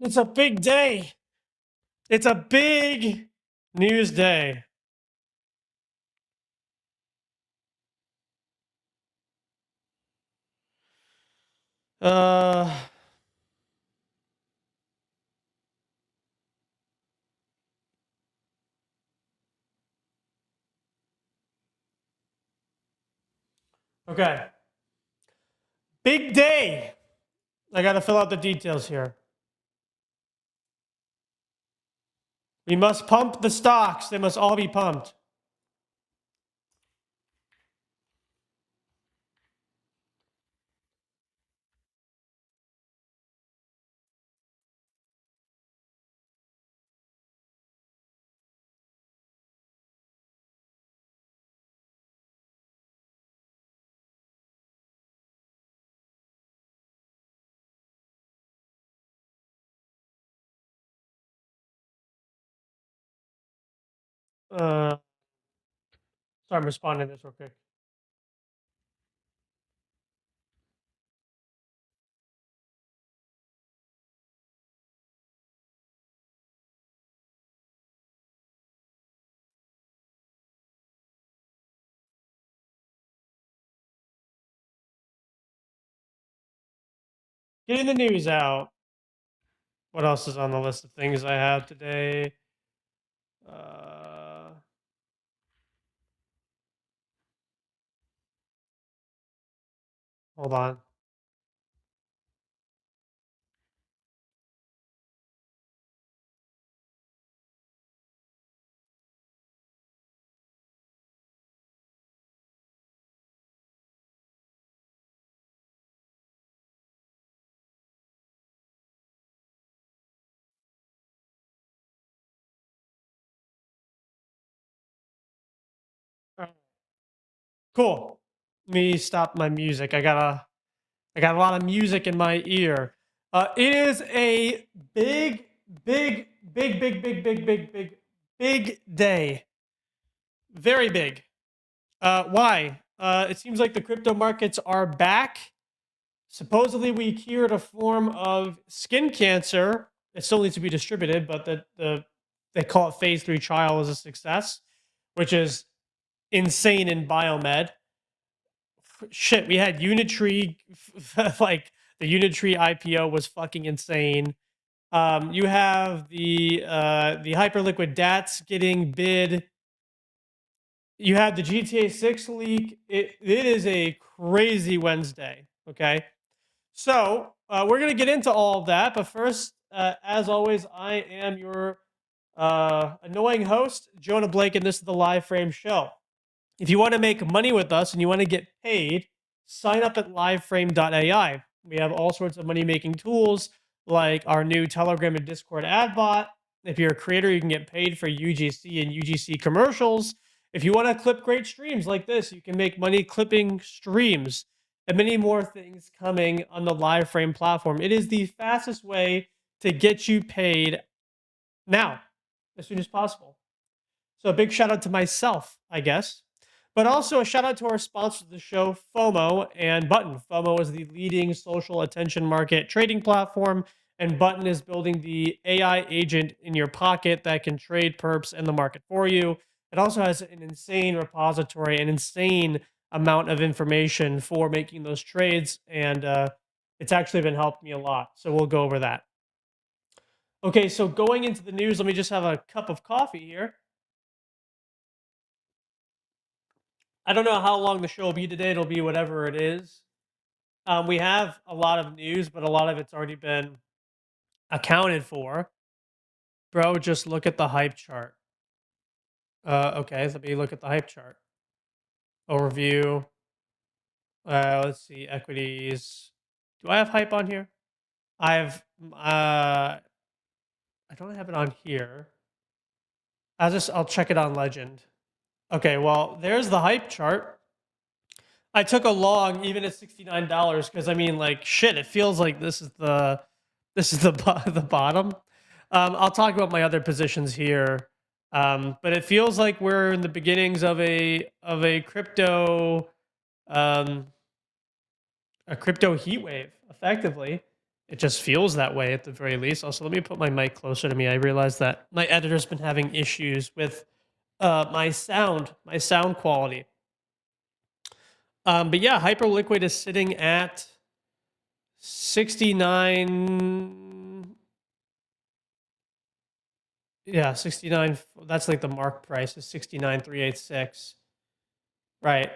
It's a big day. It's a big news day. Uh, okay. Big day. I got to fill out the details here. We must pump the stocks. They must all be pumped. Sorry, I'm responding to this real quick. Getting the news out. What else is on the list of things I have today? Uh, hold on. Cool. Let me stop my music. I got a lot of music in my ear. It is a big day. Very big. Why? It seems like the crypto markets are back. Supposedly, we cured a form of skin cancer. It still needs to be distributed, but they call it phase 3 trial as a success, which is insane in biomed. Shit, we had Unitree, like the Unitree IPO was fucking insane. You have the Hyperliquid DATs getting bid. You have the GTA 6 leak. It is a crazy Wednesday. Okay, so we're gonna get into all of that, but first, as always, I am your annoying host, Jonah Blake, and this is the Live Frame Show. If you want to make money with us and you want to get paid, sign up at liveframe.ai. We have all sorts of money making tools like our new Telegram and Discord ad bot. If you're a creator, you can get paid for UGC and UGC commercials. If you want to clip great streams like this, you can make money clipping streams and many more things coming on the Liveframe platform. It is the fastest way to get you paid now, as soon as possible. So a big shout out to myself, I guess. But also a shout out to our sponsor of the show, FOMO and Button. FOMO is the leading social attention market trading platform, and Button is building the AI agent in your pocket that can trade perps in the market for you. It also has an insane repository, an insane amount of information for making those trades, and it's actually been helping me a lot. So we'll go over that. Okay, so going into the news, let me just have a cup of coffee here. I don't know how long the show will be today. It'll be whatever it is. We have a lot of news, but a lot of it's already been accounted for. Bro, just look at the hype chart. Okay, let me look at the hype chart. Overview. Let's see, equities. Do I have hype on here? I don't have it on here. I'll check it on Legend. Okay, well, there's the hype chart. I took a long, even at $69, because I mean, like, shit, it feels like this is the the bottom. I'll talk about my other positions here, but it feels like we're in the beginnings of a crypto a crypto heat wave, effectively. It just feels that way at the very least. Also, let me put my mic closer to me. I realize that my editor's been having issues with my sound quality. But yeah, Hyperliquid is sitting at 69. Yeah, 69. That's like the mark price is 69,386. Right.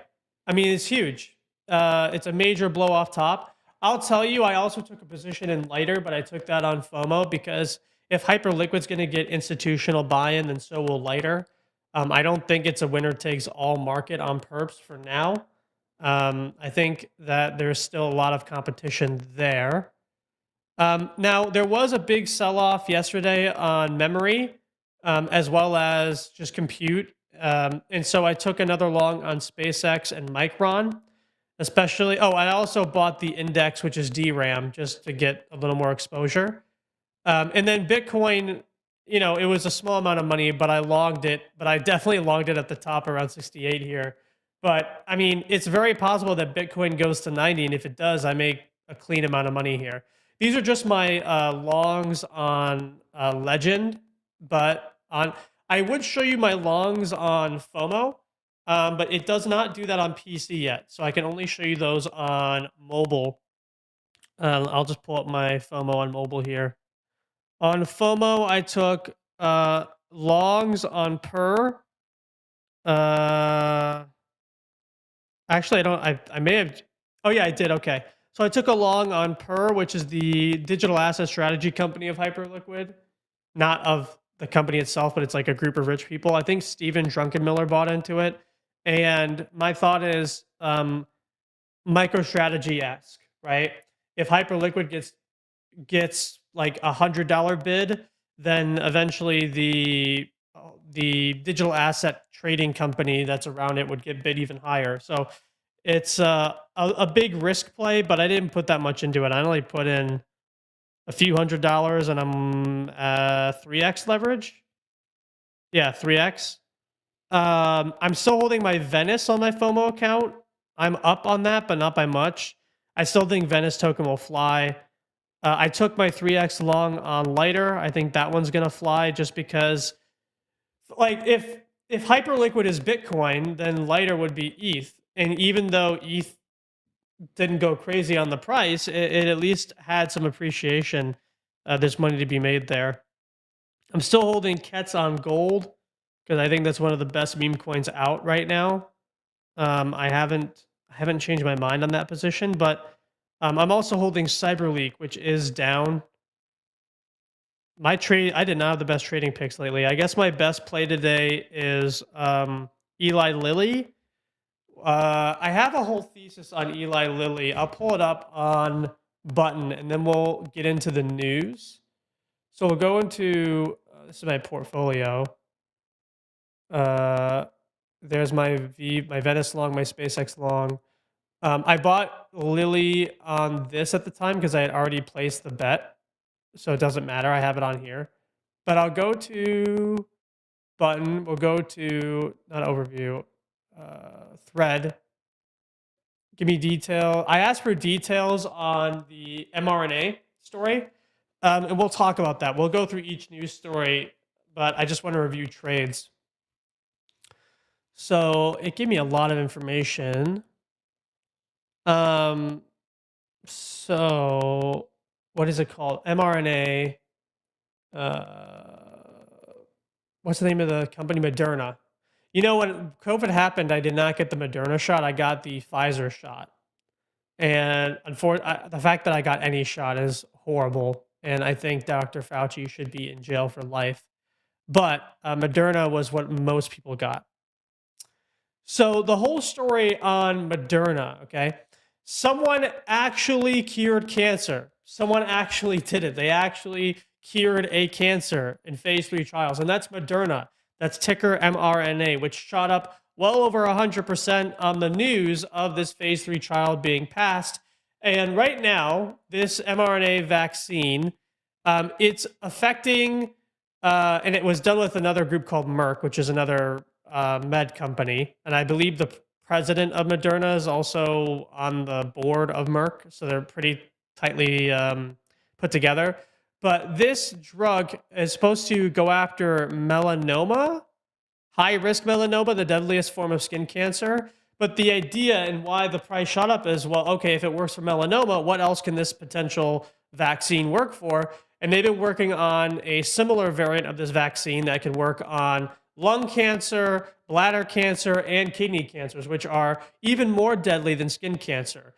I mean, it's huge. It's a major blow off top. I'll tell you, I also took a position in Lighter, but I took that on FOMO because if Hyperliquid's going to get institutional buy-in, then so will Lighter. I don't think it's a winner takes all market on perps for now. I think that there's still a lot of competition there. Now, there was a big sell-off yesterday on memory, as well as just compute. And so I took another long on SpaceX and Micron, especially. Oh, I also bought the index, which is DRAM, just to get a little more exposure. And then Bitcoin, it was a small amount of money, but I logged it. But I definitely logged it at the top around 68 here. But I mean, it's very possible that Bitcoin goes to 90. And if it does, I make a clean amount of money here. These are just my longs on Legend, but I would show you my longs on FOMO, but it does not do that on PC yet. So I can only show you those on mobile. I'll just pull up my FOMO on mobile here. On FOMO, I took longs on Per. Actually, I don't. I may have. Oh yeah, I did. Okay. So I took a long on Per, which is the digital asset strategy company of Hyperliquid, not of the company itself, but it's like a group of rich people. I think Steven Druckenmiller bought into it. And my thought is MicroStrategy-esque, right? If Hyperliquid gets like $100 bid, then eventually the digital asset trading company that's around it would get bid even higher. So it's a big risk play, but I didn't put that much into it. I only put in a few $100 and I'm 3x leverage. Yeah, 3x. I'm still holding my Venice on my FOMO account. I'm up on that, but not by much. I still think Venice token will fly. I took my 3x long on Lighter. I think that one's gonna fly just because, like, if Hyperliquid is Bitcoin, then Lighter would be ETH. And even though ETH didn't go crazy on the price, it at least had some appreciation. There's money to be made there. I'm still holding Kets on gold because I think that's one of the best meme coins out right now. I haven't changed my mind on that position, but I'm also holding Cyberleak, which is down. My trade, I did not have the best trading picks lately. I guess my best play today is Eli Lilly. I have a whole thesis on Eli Lilly. I'll pull it up on Button, and then we'll get into the news. So we'll go into this is my portfolio. There's my Venice long, my SpaceX long. I bought Lilly on this at the time because I had already placed the bet, so it doesn't matter. I have it on here, but I'll go to Button. We'll go to not overview, thread. Give me detail. I asked for details on the mRNA story, and we'll talk about that. We'll go through each news story, but I just want to review trades. So it gave me a lot of information. So what is it called? mRNA. What's the name of the company? Moderna. When COVID happened, I did not get the Moderna shot. I got the Pfizer shot. And the fact that I got any shot is horrible. And I think Dr. Fauci should be in jail for life. But Moderna was what most people got. So the whole story on Moderna, okay? Someone actually cured cancer. Someone actually did it. They actually cured a cancer in phase 3 trials. And that's Moderna. That's ticker mRNA, which shot up well over 100% on the news of this phase 3 trial being passed. And right now, this mRNA vaccine, it's affecting, and it was done with another group called Merck, which is another med company. And I believe the president of Moderna is also on the board of Merck. So they're pretty tightly put together. But this drug is supposed to go after melanoma, high risk melanoma, the deadliest form of skin cancer. But the idea and why the price shot up is, well, okay, if it works for melanoma, what else can this potential vaccine work for? And they've been working on a similar variant of this vaccine that can work on lung cancer, bladder cancer, and kidney cancers, which are even more deadly than skin cancer.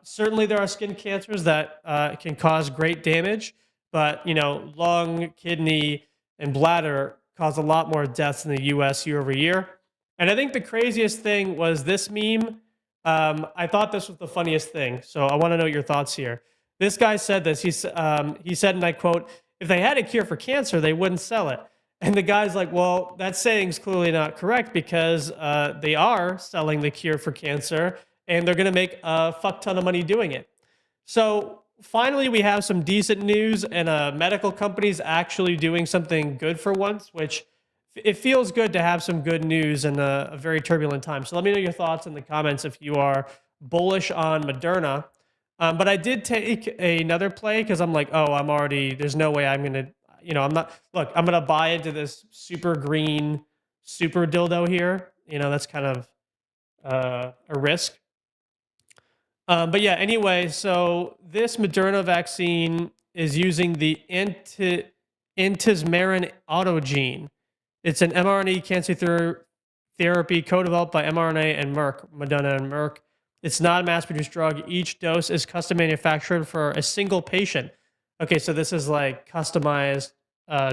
Certainly, there are skin cancers that can cause great damage, but lung, kidney, and bladder cause a lot more deaths in the U.S. year over year. And I think the craziest thing was this meme. I thought this was the funniest thing, so I want to know your thoughts here. This guy said this. He said, and I quote, "If they had a cure for cancer, they wouldn't sell it." And the guy's like, well, that saying's clearly not correct because they are selling the cure for cancer and they're going to make a fuck ton of money doing it. So finally, we have some decent news and medical companies actually doing something good for once, which it feels good to have some good news in a very turbulent time. So let me know your thoughts in the comments if you are bullish on Moderna. But I did take another play because I'm like, oh, there's no way I'm going to, I'm going to buy into this super green, super dildo here. That's kind of a risk. But yeah, anyway, so this Moderna vaccine is using the intismeran autogene. It's an mRNA cancer therapy co-developed by mRNA and Merck, Moderna and Merck. It's not a mass-produced drug. Each dose is custom manufactured for a single patient. Okay, so this is like customized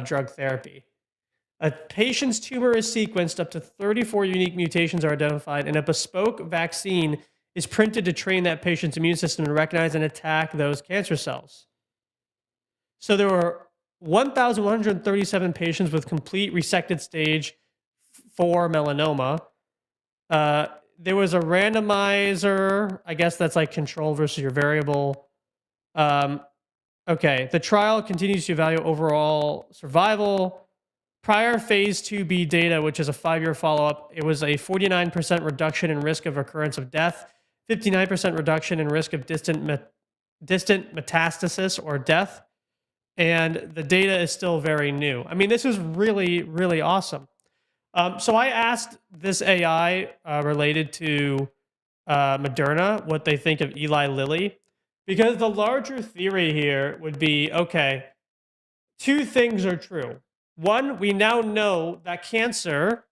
drug therapy. A patient's tumor is sequenced, up to 34 unique mutations are identified, and a bespoke vaccine is printed to train that patient's immune system to recognize and attack those cancer cells. So there were 1,137 patients with complete resected stage 4 melanoma. There was a randomizer. I guess that's like control versus your variable. Okay, the trial continues to evaluate overall survival. Prior phase 2b data, which is a 5-year follow-up, it was a 49% reduction in risk of occurrence of death, 59% reduction in risk of distant metastasis or death, and the data is still very new. I mean, this is really, really awesome. So I asked this AI related to Moderna what they think of Eli Lilly, because the larger theory here would be, okay, two things are true. One, we now know that cancer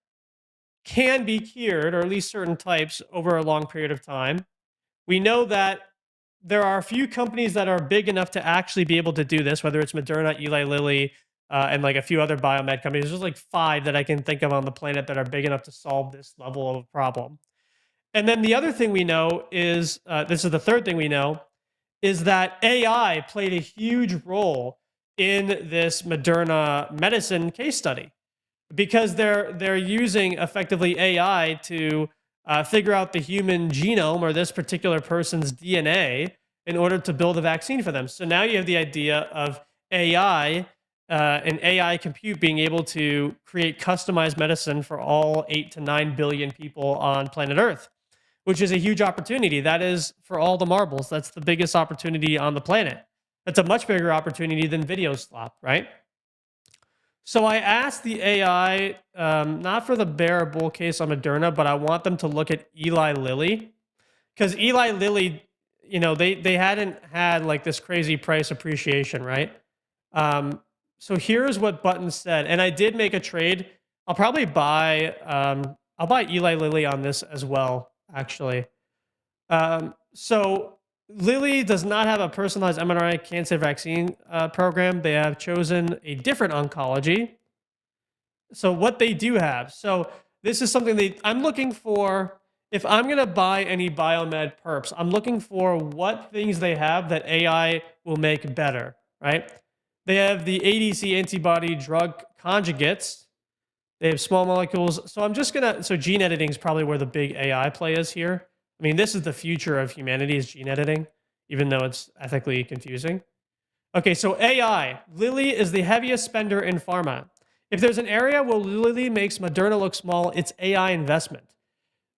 can be cured, or at least certain types, over a long period of time. We know that there are a few companies that are big enough to actually be able to do this, whether it's Moderna, Eli Lilly, and like a few other biomed companies. There's like 5 that I can think of on the planet that are big enough to solve this level of a problem. And then the other thing we know is, this is the third thing we know, is that AI played a huge role in this Moderna medicine case study, because they're using effectively AI to figure out the human genome or this particular person's DNA in order to build a vaccine for them. So now you have the idea of AI and AI compute being able to create customized medicine for all 8 to 9 billion people on planet Earth, which is a huge opportunity. That is, for all the marbles, that's the biggest opportunity on the planet. That's a much bigger opportunity than video slop, right? So I asked the AI, not for the bear bull case on Moderna, but I want them to look at Eli Lilly, because Eli Lilly, they hadn't had like this crazy price appreciation, right? So here's what Button said, and I did make a trade. I'll probably buy, I'll buy Eli Lilly on this as well, actually. So Lilly does not have a personalized mRNA cancer vaccine program. They have chosen a different oncology. So what they do have, so this is something I'm looking for. If I'm going to buy any biomed perps, I'm looking for what things they have that AI will make better, right? They have the ADC antibody drug conjugates. They have small molecules. So I'm just going to, so gene editing is probably where the big AI play is here. I mean, this is the future of humanity, is gene editing, even though it's ethically confusing. Okay, so AI. Lilly is the heaviest spender in pharma. If there's an area where Lilly makes Moderna look small, it's AI investment.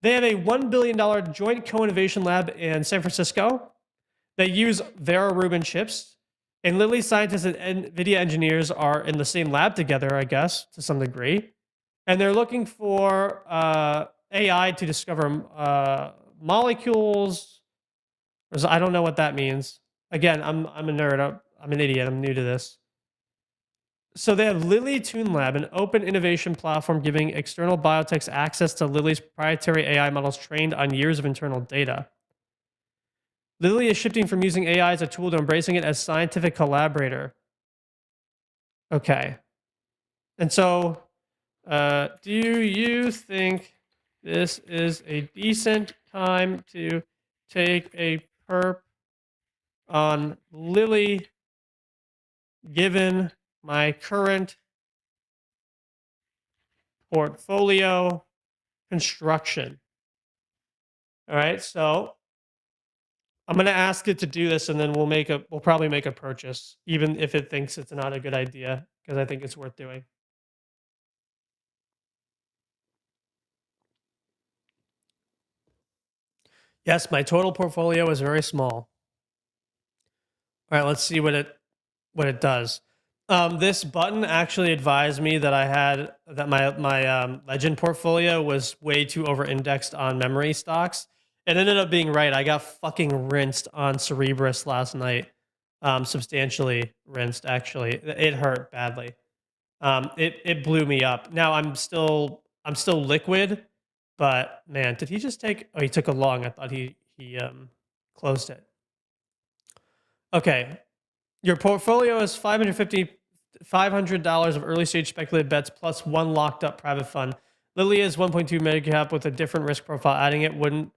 They have a $1 billion joint co-innovation lab in San Francisco. They use Vera Rubin chips. And Lilly scientists and NVIDIA engineers are in the same lab together, I guess, to some degree. And they're looking for AI to discover molecules. I don't know what that means. Again, I'm a nerd. I'm an idiot. I'm new to this. So they have Lilly TuneLab, an open innovation platform giving external biotechs access to Lilly's proprietary AI models trained on years of internal data. Lilly is shifting from using AI as a tool to embracing it as scientific collaborator. Okay. And so, do you think this is a decent time to take a perp on Lilly, given my current portfolio construction? All right, so I'm gonna ask it to do this, and then we'll probably make a purchase, even if it thinks it's not a good idea, because I think it's worth doing. Yes, my total portfolio is very small. All right, let's see what it does. This button actually advised me that my legend portfolio was way too over indexed on memory stocks. It ended up being right. I got fucking rinsed on Cerebras last night. Substantially rinsed, actually. It hurt badly. It blew me up. Now I'm still liquid, but man, did he just take? Oh, he took a long. I thought he closed it. Okay, your portfolio is $500 of early stage speculative bets plus one locked up private fund. Lilly is 1.2 mega cap with a different risk profile. Adding it wouldn't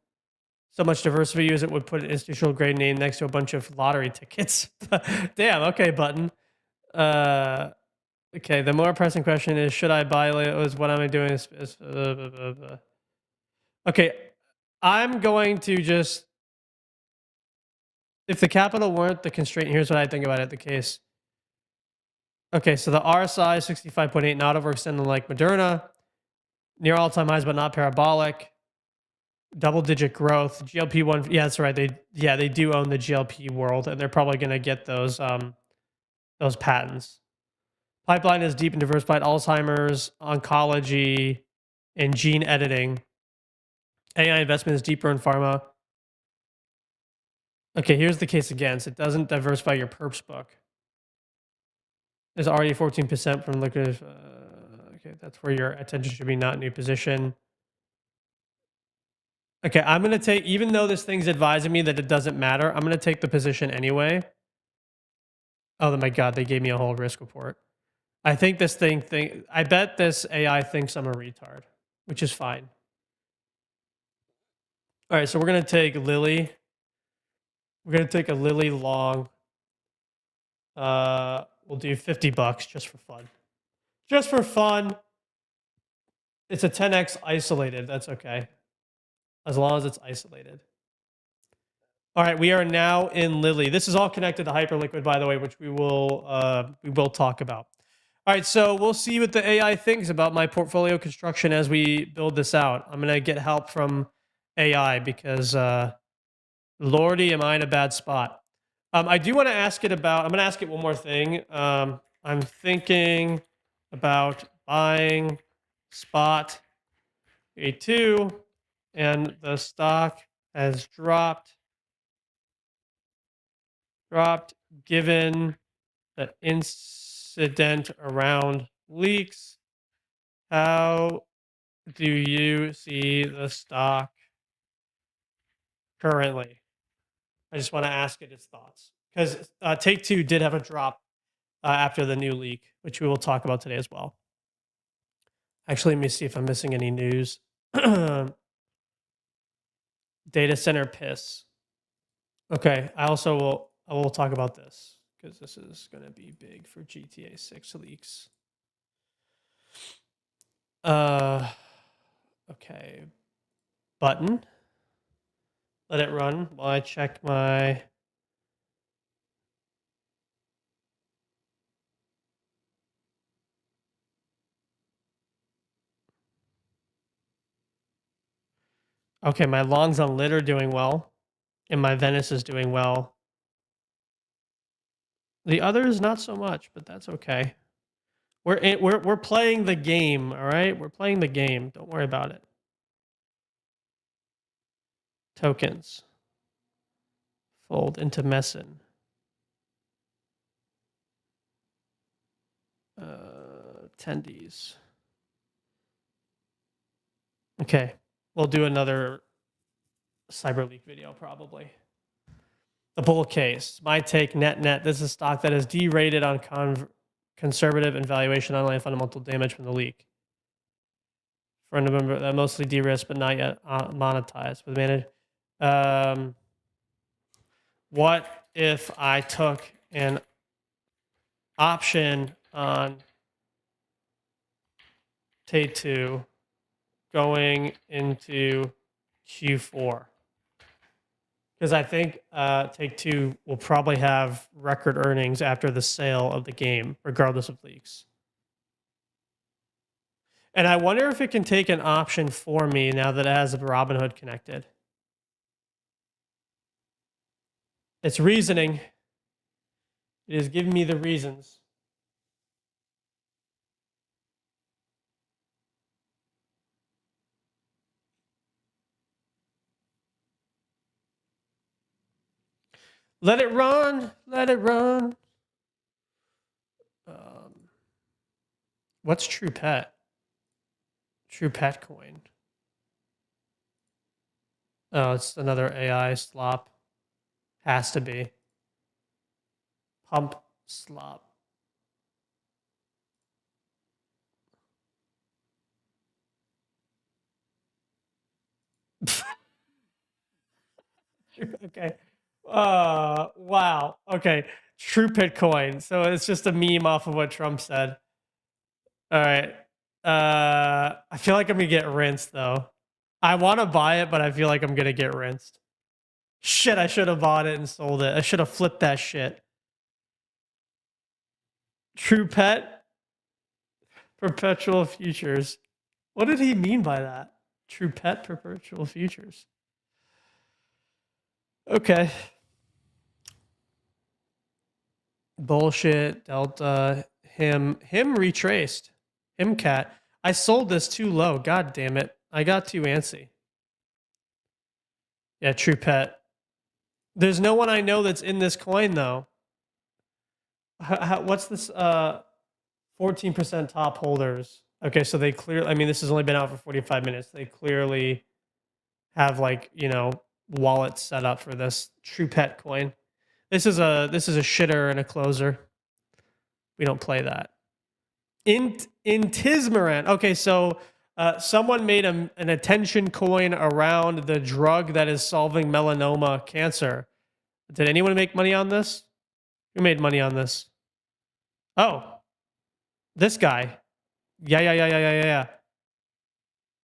so much diversify as it would put an institutional grade name next to a bunch of lottery tickets. Damn. Okay, button. Okay. The more pressing question is, should I buy Lilly? What am I doing? Okay. I'm going to just, if the capital weren't the constraint, here's what I think about it, the case. Okay, so the RSI 65.8, not overextending like Moderna, near all-time highs but not parabolic, double-digit growth, GLP-1. Yeah, that's right. They do own the GLP world, and they're probably going to get those patents. Pipeline is deep and diversified: Alzheimer's, oncology, and gene editing. AI investment is deeper in pharma. Okay, here's the case against. It doesn't diversify your perps book. There's already 14% from liquid. Okay, that's where your attention should be, not new position. Okay, I'm going to take, even though this thing's advising me that it doesn't matter, I'm going to take the position anyway. Oh my God, they gave me a whole risk report. I think this I bet this AI thinks I'm a retard, which is fine. All right, so we're going to take Lilly. We're going to take a Lilly long. We'll do $50 just for fun. Just for fun. It's a 10x isolated. That's okay. As long as it's isolated. All right, we are now in Lilly. This is all connected to Hyperliquid, by the way, which we will talk about. All right, so we'll see what the AI thinks about my portfolio construction as we build this out. I'm gonna get help from AI because, Lordy, am I in a bad spot. I do want to ask it about. I'm gonna ask it one more thing. I'm thinking about buying spot A2, and the stock has dropped given the incident around leaks. How do you see the stock currently? I just want to ask it its thoughts, because Take-Two did have a drop after the new leak, which we will talk about today as well. Actually, let me see if I'm missing any news. Data center piss. Okay, I will talk about this because this is going to be big for GTA 6 leaks. Okay. Button. Let it run while I check my... Okay, my longs on lit are doing well, and my Venice is doing well. The others, not so much, but that's okay. We're playing the game, all right? We're playing the game. Don't worry about it. Tokens. Fold into Messin. Attendees. Okay, we'll do another CyberLeak video probably. The bull case. My take, net. This is a stock that is derated on conservative and valuation, underlying fundamental damage from the leak. For November, that mostly de-risked but not yet monetized with managed. What if I took an option on Take-Two going into Q4? Because I think Take-Two will probably have record earnings after the sale of the game, regardless of leaks. And I wonder if it can take an option for me now that it has Robinhood connected. It's reasoning. It is giving me the reasons. Let it run. Let it run. What's True Pet? True Pet coin. Oh, it's another AI slop. Has to be. Pump slop. Okay. Wow. Okay. True Bitcoin. So it's just a meme off of what Trump said. All right. I feel like I'm gonna get rinsed though. I want to buy it, but I feel like I'm gonna get rinsed. Shit, I should have bought it and sold it. I should have flipped that shit. True Pet. Perpetual futures. What did he mean by that? True Pet perpetual futures. Okay. Bullshit. Delta. Him retraced. Him cat. I sold this too low. God damn it. I got too antsy. Yeah, True Pet. There's no one I know that's in this coin though. What's this? 14% top holders. Okay, so they clearly, I mean, this has only been out for 45 minutes. They clearly have like, you know, wallets set up for this True Pet coin. This is a shitter and a closer. We don't play that. Intismeran. Okay, so someone made an attention coin around the drug that is solving melanoma cancer. Did anyone make money on this? Who made money on this? Oh, this guy. Yeah.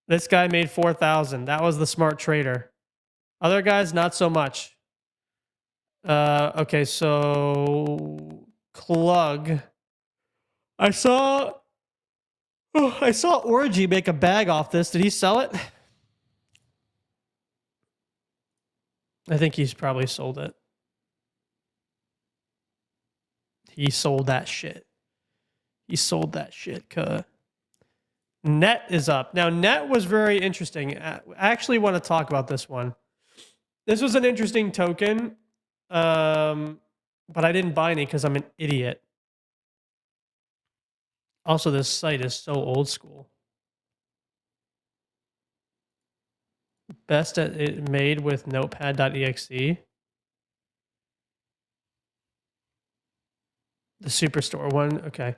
This guy made 4,000. That was the smart trader. Other guys, not so much. Okay, so Klug. I saw Orgy make a bag off this. Did he sell it? I think he's probably sold it. He sold that shit. He sold that shit. Net is up. Now, Net was very interesting. I actually want to talk about this one. This was an interesting token, but I didn't buy any because I'm an idiot. Also, this site is so old school. Best at it made with notepad.exe. The Superstore one. Okay.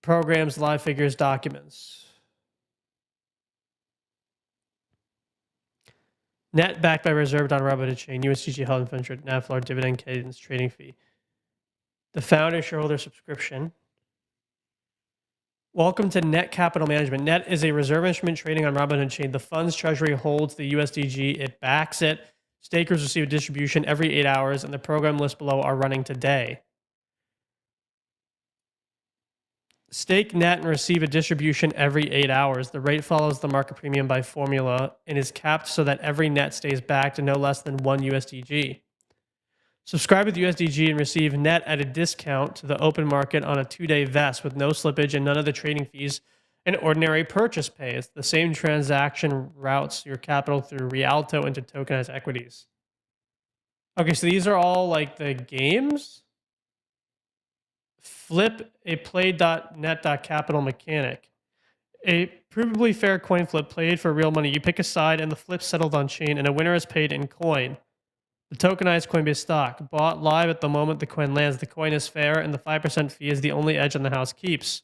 Programs, live figures, documents. Net backed by reserved on Robinhood chain, USDG held in Fintra, NAV dividend cadence trading fee. The founder shareholder subscription. Welcome to Net Capital Management. Net is a reserve instrument trading on Robinhood chain. The fund's treasury holds the USDG. It backs it. Stakers receive a distribution every 8 hours, and the program lists below are running today. Stake Net and receive a distribution every 8 hours. The rate follows the market premium by formula and is capped so that every net stays backed to no less than 1 USDG. Subscribe with USDG and receive net at a discount to the open market on a 2-day vest with no slippage and none of the trading fees an ordinary purchase pays. The same transaction routes your capital through Rialto into tokenized equities. Okay, so these are all like the games. Flip a play.net.capital mechanic. A provably fair coin flip played for real money. You pick a side and the flip settled on chain and a winner is paid in coin. The tokenized Coinbase stock, bought live at the moment the coin lands. The coin is fair, and the 5% fee is the only edge on the house keeps.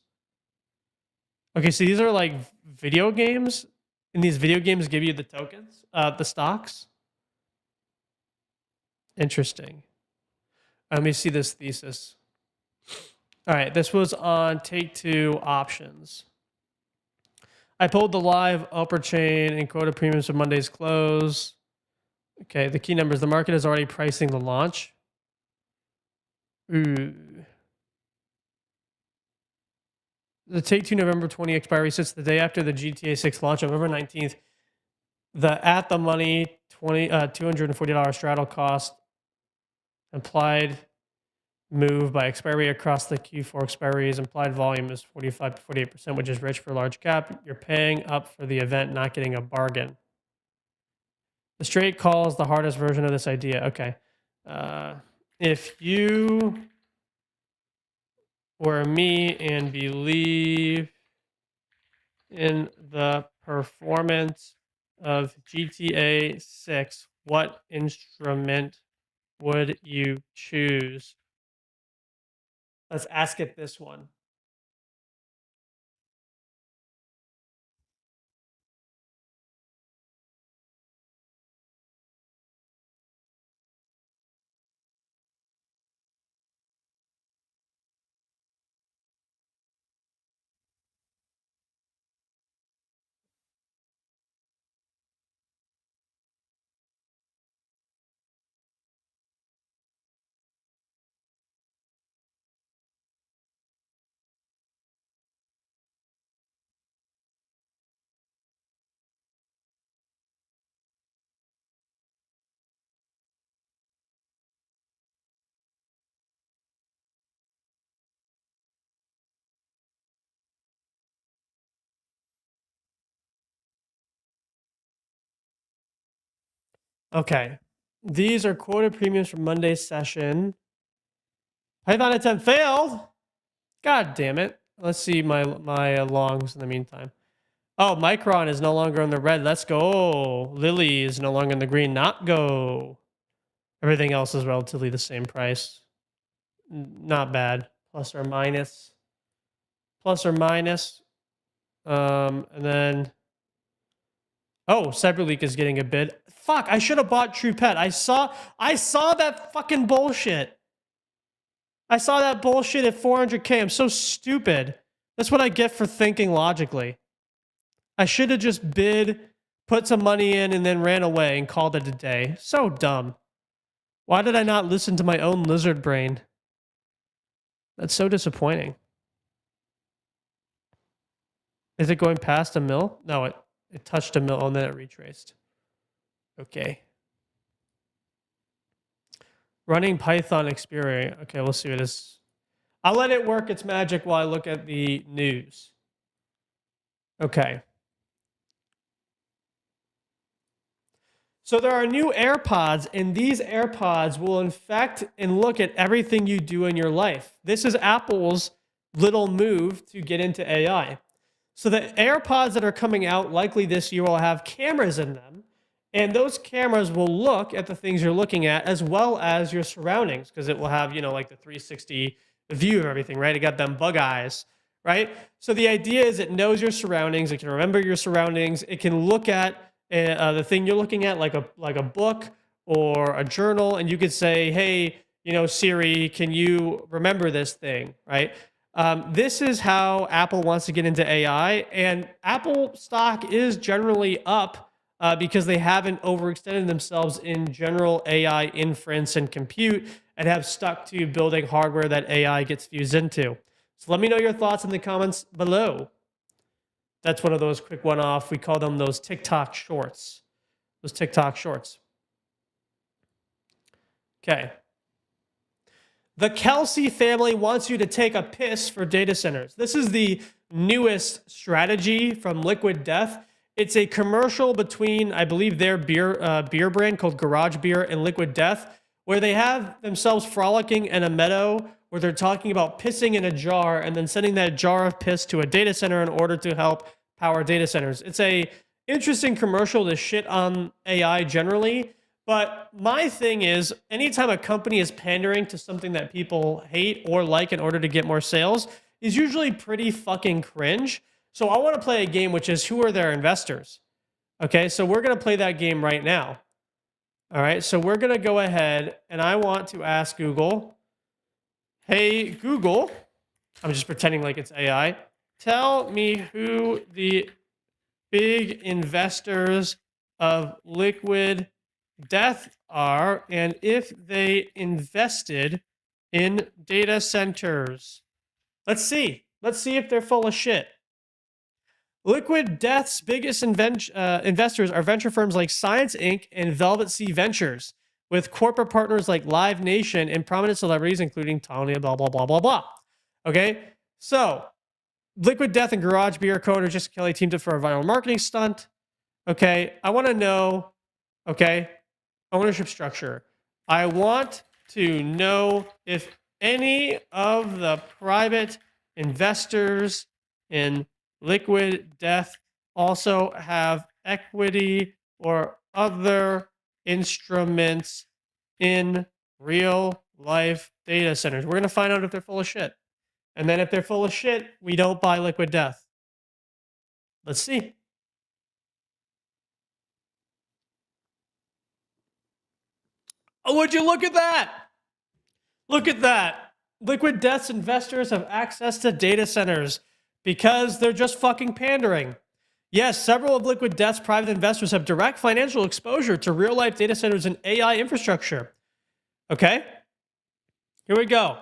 Okay, so these are like video games, and these video games give you the tokens, the stocks. Interesting. Let me see this thesis. All right, this was on Take-Two options. I pulled the live upper chain and quota premiums for Monday's close. Okay, the key numbers. The market is already pricing the launch. Ooh. The Take-Two November 20 expiry sits the day after the GTA 6 launch, November 19th. The at-the-money $240 straddle cost implied move by expiry across the Q4 expiries. Implied volume is 45 to 48%, which is rich for large cap. You're paying up for the event, not getting a bargain. The straight call is the hardest version of this idea. Okay. If you were me and believe in the performance of GTA 6, what instrument would you choose? Let's ask it this one. Okay. These are quota premiums from Monday's session. Python attempt failed. God damn it. Let's see my longs in the meantime. Oh, Micron is no longer in the red. Let's go. Lily is no longer in the green. Not go. Everything else is relatively the same price. Not bad. Plus or minus. Plus or minus. And then... Oh, Cyberleak is getting a bid. Fuck, I should have bought True Pet. I saw that fucking bullshit. I saw that bullshit at 400K. I'm so stupid. That's what I get for thinking logically. I should have just bid, put some money in, and then ran away and called it a day. So dumb. Why did I not listen to my own lizard brain? That's so disappointing. Is it going past a mill? No, it touched a mill and then it retraced. Okay. Running Python experience. Okay, we'll see what it is. I'll let it work its magic while I look at the news. Okay. So there are new AirPods, and these AirPods will infect and look at everything you do in your life. This is Apple's little move to get into AI. So the AirPods that are coming out likely this year will have cameras in them. And those cameras will look at the things you're looking at as well as your surroundings, because it will have, you know, like the 360 view of everything, right? It got them bug eyes, right? So the idea is it knows your surroundings. It can remember your surroundings. It can look at the thing you're looking at, like a book or a journal. And you could say, hey, you know, Siri, can you remember this thing, right? This is how Apple wants to get into AI. And Apple stock is generally up because they haven't overextended themselves in general AI inference and compute and have stuck to building hardware that AI gets fused into. So let me know your thoughts in the comments below. That's one of those quick one-off. We call them those TikTok shorts. Those TikTok shorts. Okay. The Kelsey family wants you to take a piss for data centers. This is the newest strategy from Liquid Death. It's a commercial between, I believe, their beer brand called Garage Beer and Liquid Death, where they have themselves frolicking in a meadow where they're talking about pissing in a jar and then sending that jar of piss to a data center in order to help power data centers. It's a interesting commercial to shit on AI generally. But my thing is, anytime a company is pandering to something that people hate or like in order to get more sales, is usually pretty fucking cringe. So I want to play a game which is, who are their investors? Okay, so we're going to play that game right now. All right, so we're going to go ahead and I want to ask Google, hey, Google, I'm just pretending like it's AI, tell me who the big investors of Liquid Death are and if they invested in data centers. Let's see if they're full of shit. Liquid Death's biggest investors are venture firms like Science Inc. and Velvet Sea Ventures, with corporate partners like Live Nation and prominent celebrities, including Tanya, blah, blah, blah, blah, blah. Okay, so Liquid Death and Garage Beer co-owner Jessica Kelly teamed up for a viral marketing stunt. Okay, I want to know, okay, ownership structure. I want to know if any of the private investors in Liquid Death also have equity or other instruments in real life data centers. We're going to find out if they're full of shit. And then if they're full of shit, we don't buy Liquid Death. Let's see. Oh, would you look at that? Look at that. Liquid Death's investors have access to data centers because they're just fucking pandering. Yes, several of Liquid Death's private investors have direct financial exposure to real-life data centers and AI infrastructure. Okay? Here we go.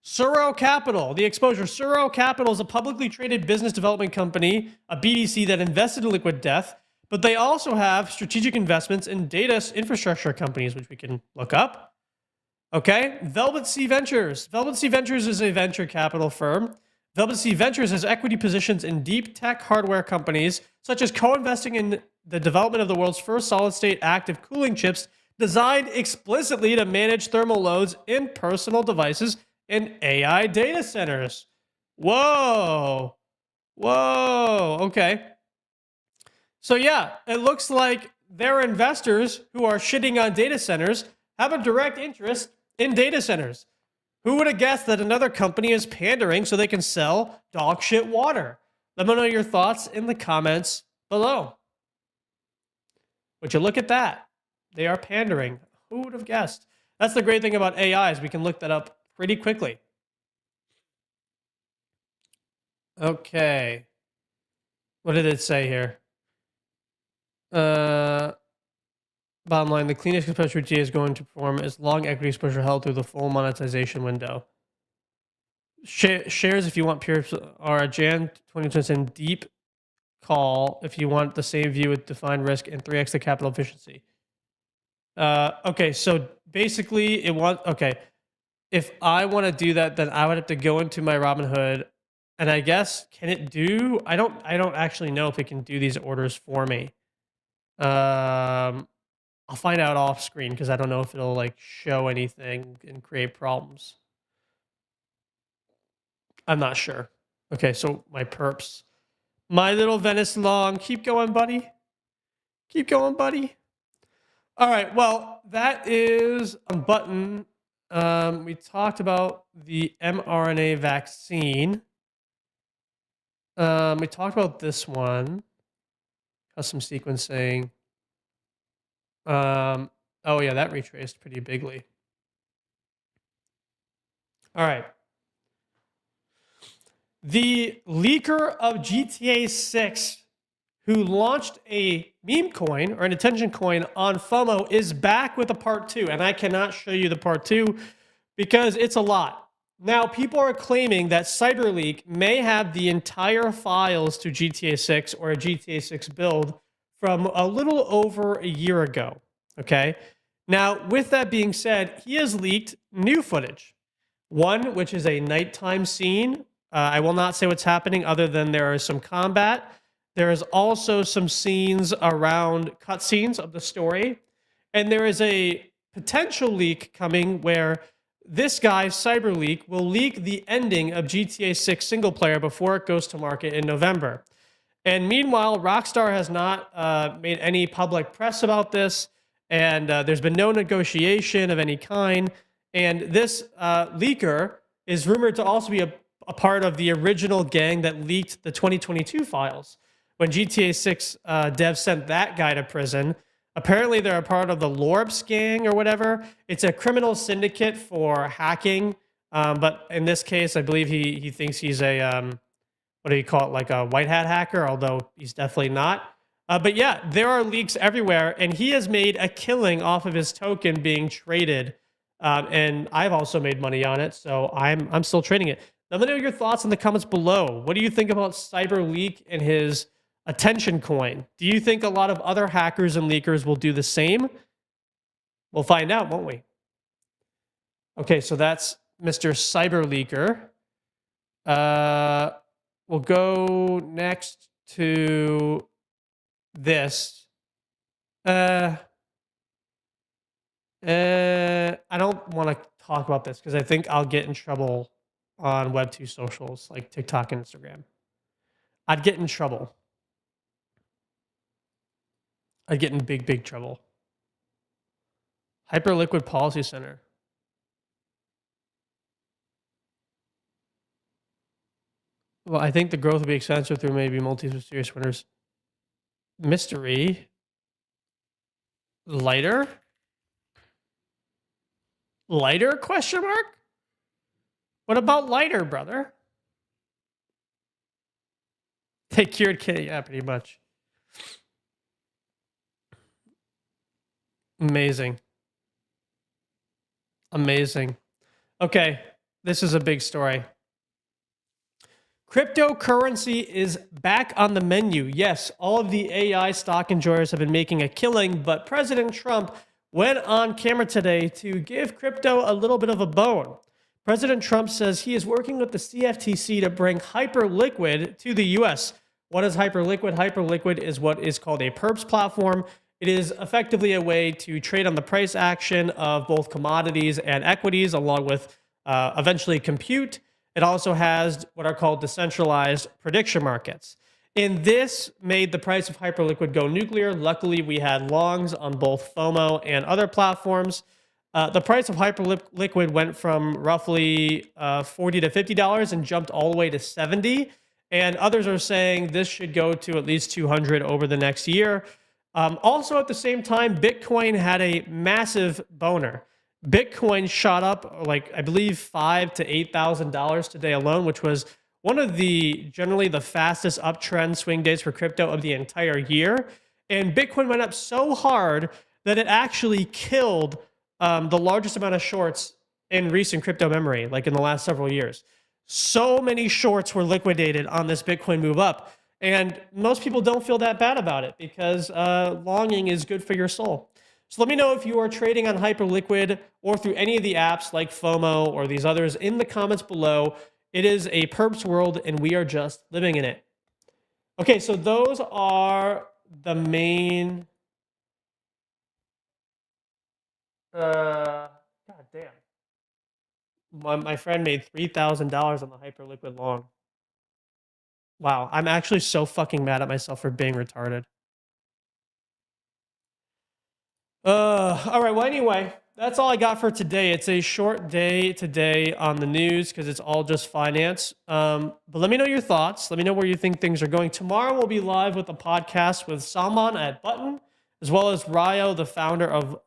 Suro Capital, the exposure. Suro Capital is a publicly traded business development company, a BDC that invested in Liquid Death, but they also have strategic investments in data infrastructure companies, which we can look up. Okay? Velvet Sea Ventures. Velvet Sea Ventures is a venture capital firm. Velvet Sea Ventures has equity positions in deep tech hardware companies, such as co-investing in the development of the world's first solid-state active cooling chips designed explicitly to manage thermal loads in personal devices and AI data centers. Whoa. Whoa. Okay. So yeah, it looks like their investors who are shitting on data centers have a direct interest in data centers. Who would have guessed that another company is pandering so they can sell dog shit water? Let me know your thoughts in the comments below. Would you look at that? They are pandering. Who would have guessed? That's the great thing about AI is we can look that up pretty quickly. Okay. What did it say here? Bottom line, the cleanest exposure GTA is going to perform as long equity exposure held through the full monetization window. Shares, if you want pure, are a Jan 2027 deep call if you want the same view with defined risk and 3x the capital efficiency. Okay, so basically if I want to do that, then I would have to go into my Robinhood, and I guess, can it do, I don't actually know if it can do these orders for me. I'll find out off screen because I don't know if it'll like show anything and create problems. I'm not sure. Okay, so my perps. My little Venice Long. Keep going, buddy. Keep going, buddy. All right, well, that is a button. We talked about the mRNA vaccine. We talked about this one. Custom sequencing. Oh yeah, that retraced pretty bigly. All right. The leaker of GTA 6 who launched a meme coin or an attention coin on FOMO is back with a part 2, and I cannot show you the part 2 because it's a lot. Now, people are claiming that CyberLeak may have the entire files to GTA 6 or a GTA 6 build from a little over a year ago, okay? Now, with that being said, he has leaked new footage. One, which is a nighttime scene. I will not say what's happening other than there is some combat. There is also some scenes around cutscenes of the story. And there is a potential leak coming where this guy, Cyberleak, will leak the ending of GTA 6 single player before it goes to market in November. And meanwhile, Rockstar has not made any public press about this, and there's been no negotiation of any kind. And this leaker is rumored to also be a part of the original gang that leaked the 2022 files. When GTA 6 devs sent that guy to prison, apparently they're a part of the Lorps gang or whatever. It's a criminal syndicate for hacking. But in this case, I believe he thinks he's a, what do you call it, like a white hat hacker, although he's definitely not. But yeah, there are leaks everywhere, and he has made a killing off of his token being traded. And I've also made money on it, so I'm still trading it. Let me know your thoughts in the comments below. What do you think about Cyberleak and his attention coin? Do you think a lot of other hackers and leakers will do the same? We'll find out, won't we? Okay, so that's Mr. Cyberleaker. We'll go next to this. I don't want to talk about this because I think I'll get in trouble on Web2 socials like TikTok and Instagram. I'd get in trouble. I'd get in big, big trouble. Hyperliquid Policy Center. Well, I think the growth will be extensive through maybe multi-serious winners. Mystery. Lighter? Lighter, question mark? What about lighter, brother? They cured Kitty, yeah, pretty much. Amazing. Amazing. Okay, this is a big story. Cryptocurrency is back on the menu. Yes, all of the AI stock enjoyers have been making a killing, but President Trump went on camera today to give crypto a little bit of a bone. President Trump says he is working with the CFTC to bring Hyperliquid to the US. What is Hyperliquid? Hyperliquid is what is called a perps platform. It is effectively a way to trade on the price action of both commodities and equities, along with eventually compute. It also has what are called decentralized prediction markets. And this made the price of Hyperliquid go nuclear. Luckily, we had longs on both FOMO and other platforms. The price of Hyperliquid went from roughly $40 to $50 and jumped all the way to $70. And others are saying this should go to at least $200 over the next year. Also, at the same time, Bitcoin had a massive boner. Bitcoin shot up, like, I believe $5,000 to $8,000 today alone, which was one of the generally the fastest uptrend swing days for crypto of the entire year. And Bitcoin went up so hard that it actually killed the largest amount of shorts in recent crypto memory, like in the last several years. So many shorts were liquidated on this Bitcoin move up. And most people don't feel that bad about it because longing is good for your soul. So let me know if you are trading on Hyperliquid or through any of the apps like FOMO or these others in the comments below. It is a perps world and we are just living in it. Okay, so those are the main... God damn. My friend made $3,000 on the Hyperliquid long. Wow, I'm actually so fucking mad at myself for being retarded. All right, well, anyway, that's all I got for today. It's a short day today on the news because it's all just finance. But let me know your thoughts. Let me know where you think things are going. Tomorrow we'll be live with a podcast with Salman at Button, as well as Ryo, the founder of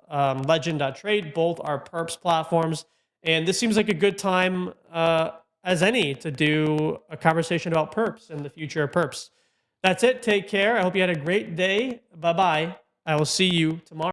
Legend.trade. Both are perps platforms. And this seems like a good time as any to do a conversation about perps and the future of perps. That's it. Take care. I hope you had a great day. Bye-bye. I will see you tomorrow.